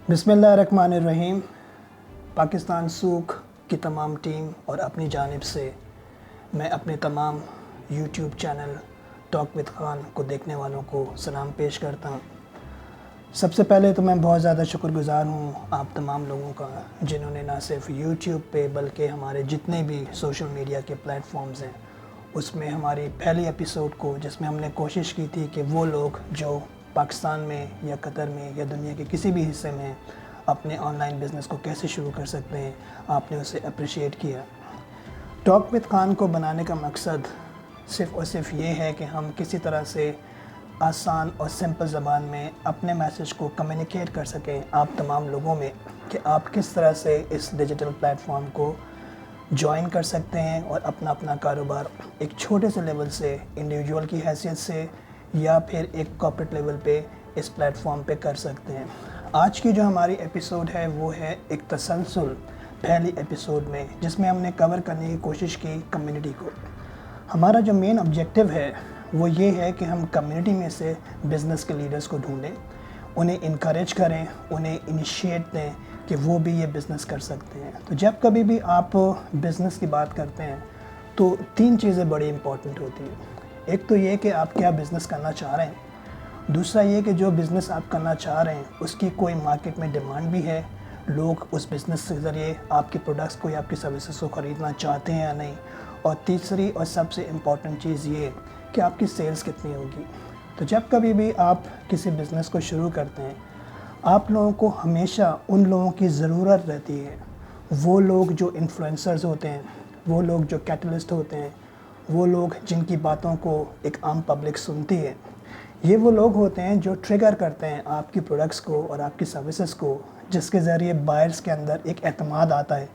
बिस्मिल्लाहिर्रहमानिर्रहीम। पाकिस्तान सूख की तमाम टीम और अपनी जानिब से मैं अपने तमाम YouTube channel talk with Khan को देखने वालों को सलाम पेश करता हूँ। सबसे पहले तो मैं बहुत ज़्यादा शुक्रगुज़ार हूँ आप तमाम लोगों का, जिन्होंने ना सिर्फ यूट्यूब पे बल्कि हमारे जितने भी सोशल मीडिया के प्लेटफॉर्म्स हैं उसमें हमारी पहली एपिसोड को, जिसमें हमने कोशिश की थी कि वो लोग जो पाकिस्तान में या कतर में या दुनिया के किसी भी हिस्से में अपने ऑनलाइन बिज़नेस को कैसे शुरू कर सकते हैं, आपने उसे अप्रिशिएट किया। टॉक विद खान को बनाने का मकसद सिर्फ़ और सिर्फ ये है कि हम किसी तरह से आसान और सिंपल ज़बान में अपने मैसेज को कम्युनिकेट कर सकें आप तमाम लोगों में कि आप किस तरह से इस डिजिटल प्लेटफॉर्म को ज्वाइन कर सकते हैं और अपना अपना कारोबार एक छोटे से लेवल से इंडिविजुअल की हैसियत से या फिर एक कॉर्पोरेट लेवल पे इस प्लेटफॉर्म पे कर सकते हैं। आज की जो हमारी एपिसोड है वो है एक तसलसल पहली एपिसोड में, जिसमें हमने कवर करने की कोशिश की कम्युनिटी को। हमारा जो मेन ऑब्जेक्टिव है वो ये है कि हम कम्युनिटी में से बिज़नेस के लीडर्स को ढूंढें, उन्हें इनकरेज करें, उन्हें इनिशिएट दें कि वो भी ये बिज़नेस कर सकते हैं। तो जब कभी भी आप बिज़नेस की बात करते हैं तो तीन चीज़ें बड़ी इंपॉर्टेंट होती हैं। एक तो ये कि आप क्या बिज़नेस करना चाह रहे हैं, दूसरा ये कि जो बिज़नेस आप करना चाह रहे हैं उसकी कोई मार्केट में डिमांड भी है, लोग उस बिज़नेस के ज़रिए आपके प्रोडक्ट्स को या आपकी सर्विसेज को ख़रीदना चाहते हैं या नहीं, और तीसरी और सबसे इम्पॉर्टेंट चीज़ ये कि आपकी सेल्स कितनी होगी। तो जब कभी भी आप किसी बिज़नेस को शुरू करते हैं, आप लोगों को हमेशा उन लोगों की ज़रूरत रहती है, वो लोग जो इन्फ्लुएंसर्स होते हैं, वो लोग जो कैटलिस्ट होते हैं, वो लोग जिनकी बातों को एक आम पब्लिक सुनती है। ये वो लोग होते हैं जो ट्रिगर करते हैं आपकी प्रोडक्ट्स को और आपकी सर्विसेज को, जिसके ज़रिए बायर्स के अंदर एक एतमाद आता है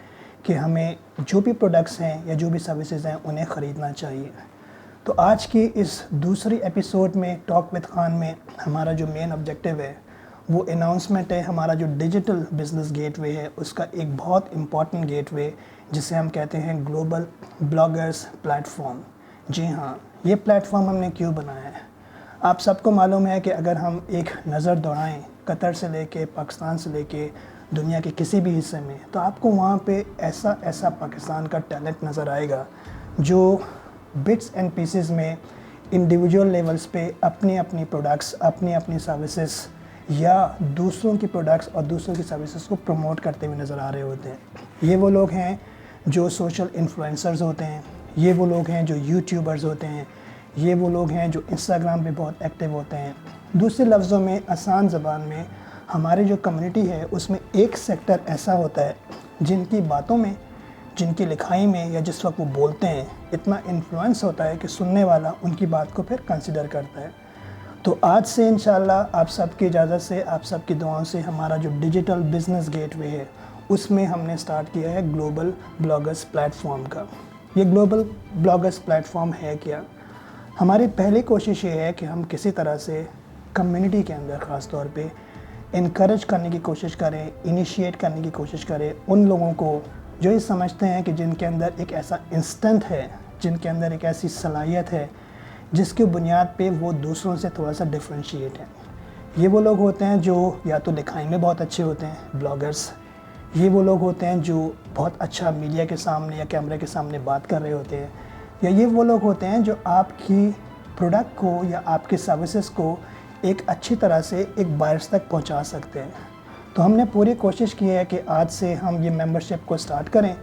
कि हमें जो भी प्रोडक्ट्स हैं या जो भी सर्विसेज हैं उन्हें ख़रीदना चाहिए। तो आज की इस दूसरी एपिसोड में टॉक विद खान में हमारा जो मेन ऑब्जेक्टिव है वो अनाउंसमेंट है हमारा जो डिजिटल बिज़नेस गेटवे है उसका एक बहुत इम्पॉर्टेंट गेटवे, जिसे हम कहते हैं ग्लोबल ब्लॉगर्स प्लेटफॉर्म। जी हाँ, ये प्लेटफॉर्म हमने क्यों बनाया है? आप सबको मालूम है कि अगर हम एक नज़र दौड़ाएं कतर से लेके पाकिस्तान से लेके दुनिया के किसी भी हिस्से में, तो आपको वहाँ पे ऐसा ऐसा पाकिस्तान का टैलेंट नज़र आएगा जो बिट्स एंड पीसेस में इंडिविजुअल लेवल्स पे अपनी अपनी प्रोडक्ट्स, अपनी अपनी सर्विसेज या दूसरों की प्रोडक्ट्स और दूसरों की सर्विसेज को प्रमोट करते हुए नज़र आ रहे होते हैं। ये वो लोग हैं जो सोशल इन्फ्लुएंसर्स होते हैं, ये वो लोग हैं जो यूट्यूबर्स होते हैं, ये वो लोग हैं जो इंस्टाग्राम पे बहुत एक्टिव होते हैं। दूसरे लफ्ज़ों में, आसान ज़बान में, हमारी जो कम्युनिटी है उसमें एक सेक्टर ऐसा होता है जिनकी बातों में, जिनकी लिखाई में या जिस वक्त वो बोलते हैं इतना इन्फ्लुएंस होता है कि सुनने वाला उनकी बात को फिर कंसिडर करता है। तो आज से इंशाल्लाह आप सबकी इजाज़त से, आप सबकी दुआओं से हमारा जो डिजिटल बिज़नेस गेटवे है उसमें हमने स्टार्ट किया है ग्लोबल ब्लॉगर्स प्लेटफॉर्म का। ये ग्लोबल ब्लॉगर्स प्लेटफॉर्म है क्या? हमारी पहली कोशिश ये है कि हम किसी तरह से कम्युनिटी के अंदर ख़ास तौर पे इनकरेज करने की कोशिश करें, इनिशिएट करने की कोशिश करें उन लोगों को जो ये समझते हैं कि जिनके अंदर एक ऐसा इंस्टेंट है, जिनके अंदर एक ऐसी सलाहियत है जिसकी बुनियाद पे वो दूसरों से थोड़ा सा डिफरेंशिएट है। ये वो लोग होते हैं जो या तो दिखाने में बहुत अच्छे होते हैं, ब्लॉगर्स। ये वो लोग होते हैं जो बहुत अच्छा मीडिया के सामने या कैमरे के सामने बात कर रहे होते हैं, या ये वो लोग होते हैं जो आपकी प्रोडक्ट को या आपकी सर्विसेज को एक अच्छी तरह से एक बायर्स तक पहुंचा सकते हैं। तो हमने पूरी कोशिश की है कि आज से हम ये मेंबरशिप को स्टार्ट करें,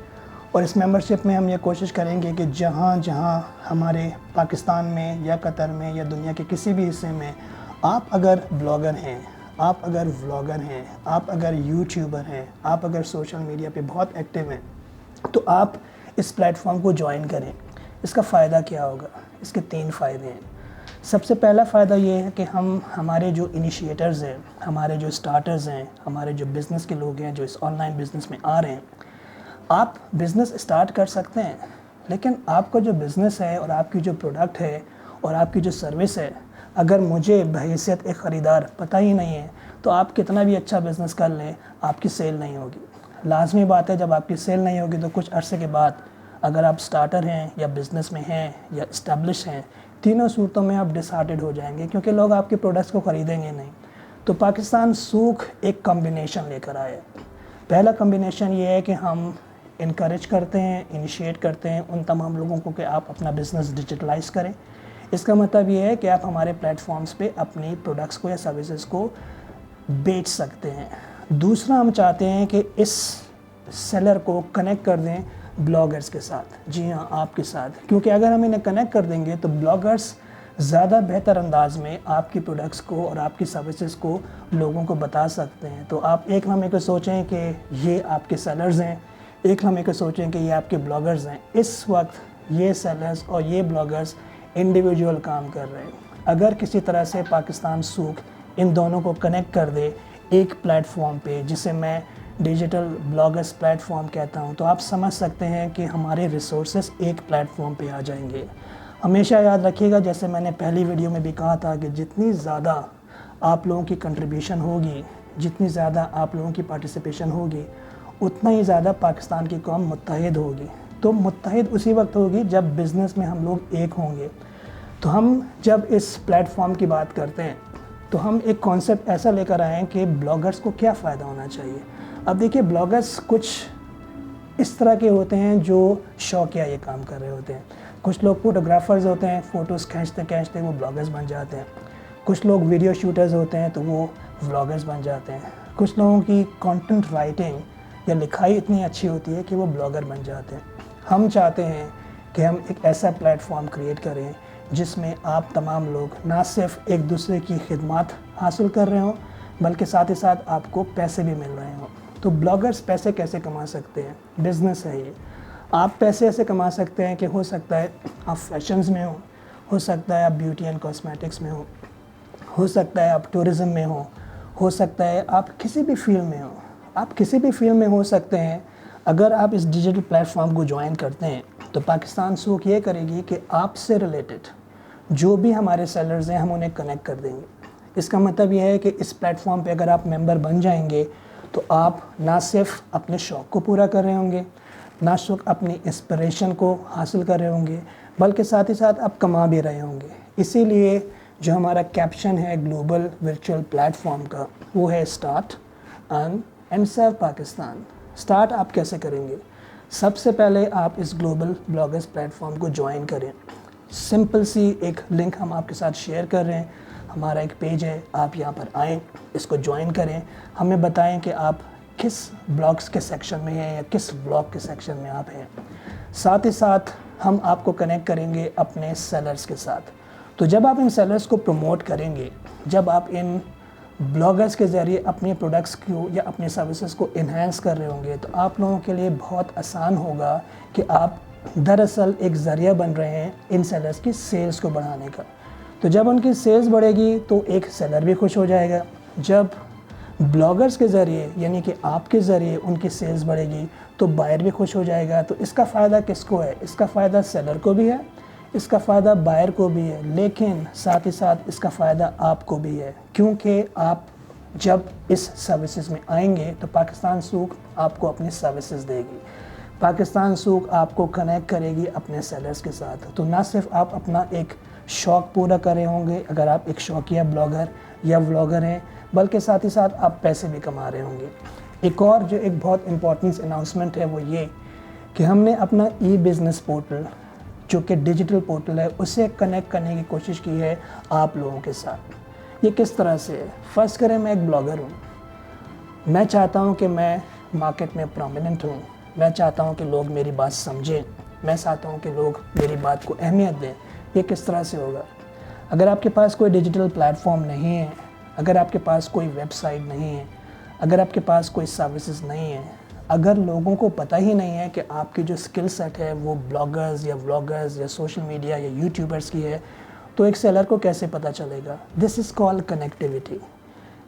और इस मेंबरशिप में हम ये कोशिश करेंगे कि जहाँ जहाँ हमारे पाकिस्तान में या कतर में या दुनिया के किसी भी हिस्से में आप अगर ब्लॉगर हैं, आप अगर व्लॉगर हैं, आप अगर यूट्यूबर हैं, आप अगर सोशल मीडिया पे बहुत एक्टिव हैं, तो आप इस प्लेटफॉर्म को ज्वाइन करें। इसका फ़ायदा क्या होगा? इसके तीन फ़ायदे हैं। सबसे पहला फ़ायदा ये है कि हम हमारे जो इनिशिएटर्स हैं, हमारे जो स्टार्टर्स हैं, हमारे जो बिज़नेस के लोग हैं जो इस ऑनलाइन बिज़नेस में आ रहे हैं, आप बिज़नेस स्टार्ट कर सकते हैं, लेकिन आपका जो बिज़नेस है और आपकी जो प्रोडक्ट है और आपकी जो सर्विस है, अगर मुझे बहैसियत एक ख़रीदार पता ही नहीं है तो आप कितना भी अच्छा बिज़नेस कर लें, आपकी सेल नहीं होगी। लाजमी बात है, जब आपकी सेल नहीं होगी तो कुछ अरसे के बाद अगर आप स्टार्टर हैं या बिज़नेस में हैं या इस्टेब्लिश हैं, तीनों सूरतों में आप डिसहार्टेड हो जाएंगे, क्योंकि लोग आपके प्रोडक्ट्स को ख़रीदेंगे नहीं। तो पाकिस्तान सूख एक कॉम्बिनेशन लेकर आया है। पहला कॉम्बिनेशन ये है कि हम इनकरेज करते हैं, इनिशिएट करते हैं उन तमाम लोगों को कि आप अपना बिज़नेस डिजिटलाइज करें। इसका मतलब ये है कि आप हमारे प्लेटफॉर्म्स पे अपनी प्रोडक्ट्स को या सर्विसेज को बेच सकते हैं। दूसरा, हम चाहते हैं कि इस सेलर को कनेक्ट कर दें ब्लॉगर्स के साथ। जी हाँ, आपके साथ, क्योंकि अगर हम इन्हें कनेक्ट कर देंगे तो ब्लॉगर्स ज़्यादा बेहतर अंदाज में आपकी प्रोडक्ट्स को और आपकी सर्विसेज को लोगों को बता सकते हैं। तो आप एक लम्हे को सोचें कि ये आपके सेलर्स हैं, एक लम्हे को सोचें कि ये आपके ब्लॉगर्स हैं। इस वक्त ये सेलर्स और ये ब्लॉगर्स इंडिविजुअल काम कर रहे हैं। अगर किसी तरह से पाकिस्तान सूख इन दोनों को कनेक्ट कर दे एक प्लेटफॉर्म पे, जिसे मैं डिजिटल ब्लॉगर्स प्लेटफॉर्म कहता हूँ, तो आप समझ सकते हैं कि हमारे रिसोर्सेस एक प्लेटफॉर्म पे आ जाएंगे। हमेशा याद रखिएगा, जैसे मैंने पहली वीडियो में भी कहा था, कि जितनी ज़्यादा आप लोगों की कंट्रीब्यूशन होगी, जितनी ज़्यादा आप लोगों की पार्टिसिपेशन होगी, उतना ही ज़्यादा पाकिस्तान की कौम मुत्तहिद होगी। तो मुत्तहिद उसी वक्त होगी जब बिज़नेस में हम लोग एक होंगे। तो हम जब इस प्लेटफॉर्म की बात करते हैं तो हम एक कॉन्सेप्ट ऐसा लेकर आए हैं कि ब्लॉगर्स को क्या फ़ायदा होना चाहिए। अब देखिए, ब्लॉगर्स कुछ इस तरह के होते हैं जो शौकिया ये काम कर रहे होते हैं। कुछ लोग फोटोग्राफर्स होते हैं, फ़ोटोज़ खींचते खींचते वो ब्लॉगर्स बन जाते हैं। कुछ लोग वीडियो शूटर्स होते हैं तो वो व्लॉगर्स बन जाते हैं। कुछ लोगों की कंटेंट राइटिंग या लिखाई इतनी अच्छी होती है कि वो ब्लॉगर बन जाते हैं। हम चाहते हैं कि हम एक ऐसा प्लेटफॉर्म क्रिएट करें जिसमें आप तमाम लोग ना सिर्फ एक दूसरे की खिदमत हासिल कर रहे हों, बल्कि साथ ही साथ आपको पैसे भी मिल रहे हों। तो ब्लॉगर्स पैसे कैसे कमा सकते हैं? बिज़नेस है ये। आप पैसे ऐसे कमा सकते हैं कि हो सकता है आप फैशंस में हो सकता है आप ब्यूटी एंड कॉस्मेटिक्स में हो सकता है आप टूरिज़्म में हो सकता है आप किसी भी फील्ड में हो। आप किसी भी फील्ड में हो सकते हैं। अगर आप इस डिजिटल प्लेटफॉर्म को ज्वाइन करते हैं तो पाकिस्तान सूख ये करेगी कि आपसे रिलेटेड जो भी हमारे सेलर्स हैं हम उन्हें कनेक्ट कर देंगे। इसका मतलब यह है कि इस प्लेटफॉर्म पे अगर आप मेंबर बन जाएंगे तो आप ना सिर्फ अपने शौक़ को पूरा कर रहे होंगे, ना सिर्फ अपनी इंस्पिरेशन को हासिल कर रहे होंगे, बल्कि साथ ही साथ आप कमा भी रहे होंगे। इसीलिए जो हमारा कैप्शन है ग्लोबल वर्चुअल प्लेटफॉर्म का, वो है start, earn and serve Pakistan. Start आप कैसे करेंगे? सबसे पहले आप इस ग्लोबल ब्लॉगर्स प्लेटफॉर्म को ज्वाइन करें। सिंपल सी एक लिंक हम आपके साथ शेयर कर रहे हैं। हमारा एक पेज है, आप यहाँ पर आएँ, इसको ज्वाइन करें, हमें बताएं कि आप किस ब्लॉग्स के सेक्शन में हैं या किस ब्लॉग के सेक्शन में आप हैं। साथ ही साथ हम आपको कनेक्ट करेंगे अपने सेलर्स के साथ। तो जब आप इन सेलर्स को प्रमोट करेंगे, जब आप इन ब्लॉगर्स के ज़रिए अपने प्रोडक्ट्स को या अपने सर्विसेज को इन्हेंस कर रहे होंगे, तो आप लोगों के लिए बहुत आसान होगा कि आप दरअसल एक ज़रिया बन रहे हैं इन सेलर्स की सेल्स को बढ़ाने का। तो जब उनकी सेल्स बढ़ेगी तो एक सेलर भी खुश हो जाएगा। जब ब्लॉगर्स के ज़रिए यानी कि आपके ज़रिए उनकी सेल्स बढ़ेगी तो बायर भी खुश हो जाएगा। तो इसका फ़ायदा किसको है? इसका फ़ायदा सेलर को भी है, इसका फ़ायदा बायर को भी है, लेकिन साथ ही साथ इसका फ़ायदा आपको भी है, क्योंकि आप जब इस सर्विसेज में आएंगे तो पाकिस्तान सूख आपको अपनी सर्विसेज देगी। पाकिस्तान सूख आपको कनेक्ट करेगी अपने सेलर्स के साथ। तो ना सिर्फ आप अपना एक शौक़ पूरा कर रहे होंगे अगर आप एक शौकिया ब्लॉगर या व्लॉगर हैं, बल्कि साथ ही साथ आप पैसे भी कमा रहे होंगे। एक और जो एक बहुत इम्पोर्टेंट अनाउंसमेंट है वो ये कि हमने अपना ई बिज़नेस पोर्टल जो कि डिजिटल पोर्टल है उसे कनेक्ट करने की कोशिश की है आप लोगों के साथ। ये किस तरह से है? फ़र्ज़ करें मैं एक ब्लॉगर हूँ, मैं चाहता हूँ कि मैं मार्केट में प्रोमिनेंट हूँ, मैं चाहता हूँ कि लोग मेरी बात समझें, मैं चाहता हूँ कि लोग मेरी बात को अहमियत दें। ये किस तरह से होगा? अगर आपके पास कोई डिजिटल प्लेटफॉर्म नहीं है, अगर आपके पास कोई वेबसाइट नहीं है, अगर आपके पास कोई सर्विसेज नहीं है, अगर लोगों को पता ही नहीं है कि आपकी जो स्किल सेट है वो ब्लॉगर्स या व्लॉगर्स या सोशल मीडिया या यूट्यूबर्स की है, तो एक सेलर को कैसे पता चलेगा? This is called connectivity,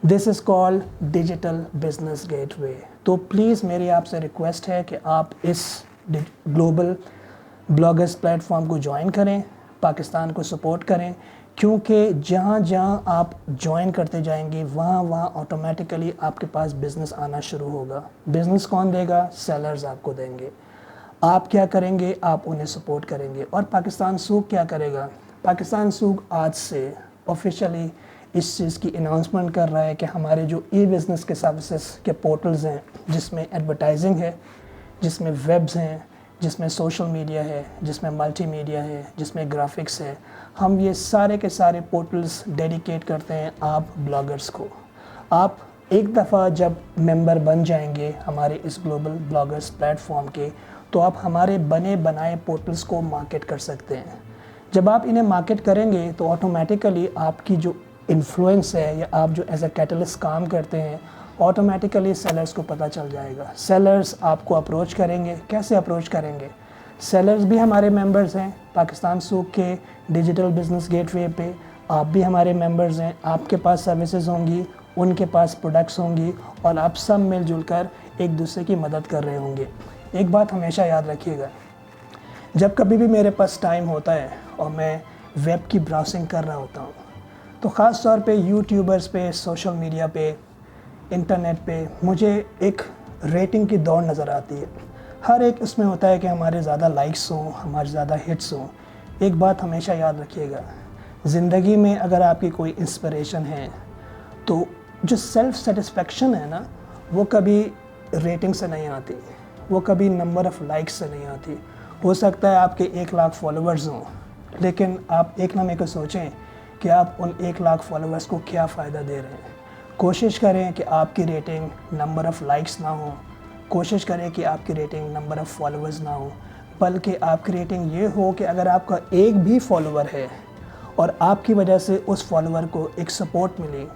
this is called digital business gateway. तो प्लीज़ मेरी आपसे रिक्वेस्ट है कि आप इस ग्लोबल ब्लॉगर्स प्लेटफॉर्म को ज्वाइन करें, पाकिस्तान को सपोर्ट करें, क्योंकि जहाँ जहाँ आप ज्वाइन करते जाएंगे वहाँ वहाँ ऑटोमेटिकली आपके पास बिज़नेस आना शुरू होगा। बिज़नेस कौन देगा? सेलर्स आपको देंगे। आप क्या करेंगे? आप उन्हें सपोर्ट करेंगे। और पाकिस्तान सूख क्या करेगा? पाकिस्तान सूख आज से ऑफिशियली इस चीज़ की अनाउंसमेंट कर रहा है कि हमारे जो ई बिज़नेस के सर्विसेज के पोर्टल्स हैं, जिसमें एडवर्टाइजिंग है, जिसमें वेब्स हैं, जिसमें सोशल मीडिया है, जिसमें मल्टीमीडिया है, जिसमें ग्राफिक्स है, हम ये सारे के सारे पोर्टल्स डेडिकेट करते हैं आप ब्लॉगर्स को। आप एक दफ़ा जब मेंबर बन जाएंगे हमारे इस ग्लोबल ब्लॉगर्स प्लेटफॉर्म के, तो आप हमारे बने बनाए पोर्टल्स को मार्केट कर सकते हैं। जब आप इन्हें मार्केट करेंगे तो ऑटोमेटिकली आपकी जो इन्फ्लुएंस है या आप जो एज अ कैटलिस्ट काम करते हैं, ऑटोमेटिकली सेलर्स को पता चल जाएगा। सेलर्स आपको अप्रोच करेंगे। कैसे अप्रोच करेंगे? सेलर्स भी हमारे मेंबर्स हैं पाकिस्तान सूक के डिजिटल बिजनेस गेटवे पे। आप भी हमारे मेंबर्स हैं। आपके पास सर्विसेज होंगी, उनके पास प्रोडक्ट्स होंगी और आप सब मिलजुल कर एक दूसरे की मदद कर रहे होंगे। एक बात हमेशा याद रखिएगा, जब कभी भी मेरे पास टाइम होता है और मैं वेब की ब्राउजिंग कर रहा होता हूँ, तो ख़ास तौर पे यूट्यूबर्स पे, सोशल मीडिया पे, इंटरनेट पे मुझे एक रेटिंग की दौड़ नज़र आती है। हर एक इसमें होता है कि हमारे ज़्यादा लाइक्स हों, हमारे ज़्यादा हिट्स हों। एक बात हमेशा याद रखिएगा, ज़िंदगी में अगर आपकी कोई इंस्पिरेशन है तो जो सेल्फ़ सेटिस्फेक्शन है ना, वो कभी रेटिंग से नहीं आती, वो कभी नंबर ऑफ़ लाइक्स से नहीं आती। हो सकता है आपके 1 लाख फॉलोअर्स हों, लेकिन आप एक ना मेरे को सोचें कि आप उन 1 लाख फॉलोअर्स को क्या फ़ायदा दे रहे हैं। कोशिश करें कि आपकी रेटिंग नंबर ऑफ़ लाइक्स ना हो, कोशिश करें कि आपकी रेटिंग नंबर ऑफ़ फॉलोअर्स ना हो, बल्कि आपकी रेटिंग ये हो कि अगर आपका एक भी फॉलोअर है और आपकी वजह से उस फॉलोअर को एक सपोर्ट मिली,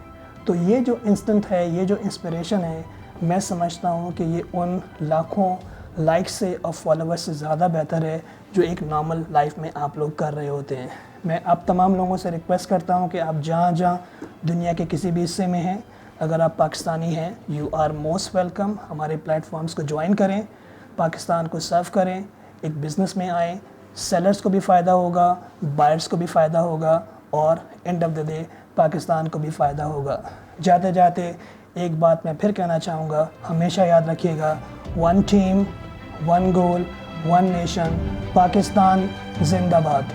तो ये जो इंस्टेंट है, ये जो इंस्पिरेशन है, मैं समझता हूँ कि ये उन लाखों लाइक्स से और फॉलोअर्स से ज़्यादा बेहतर है जो एक नॉर्मल लाइफ में आप लोग कर रहे होते हैं। मैं आप तमाम लोगों से रिक्वेस्ट करता हूँ कि आप जहाँ दुनिया के किसी भी हिस्से में हैं, अगर आप पाकिस्तानी हैं, यू आर मोस्ट वेलकम। हमारे प्लेटफॉर्म्स को ज्वाइन करें, पाकिस्तान को सर्व करें, एक बिज़नेस में आएँ। सेलर्स को भी फ़ायदा होगा, बायर्स को भी फ़ायदा होगा और end of the day Pakistan को भी फ़ायदा होगा। जाते जाते एक बात मैं फिर कहना चाहूँगा, हमेशा याद रखिएगा, one team, one goal, one nation, Pakistan जिंदाबाद।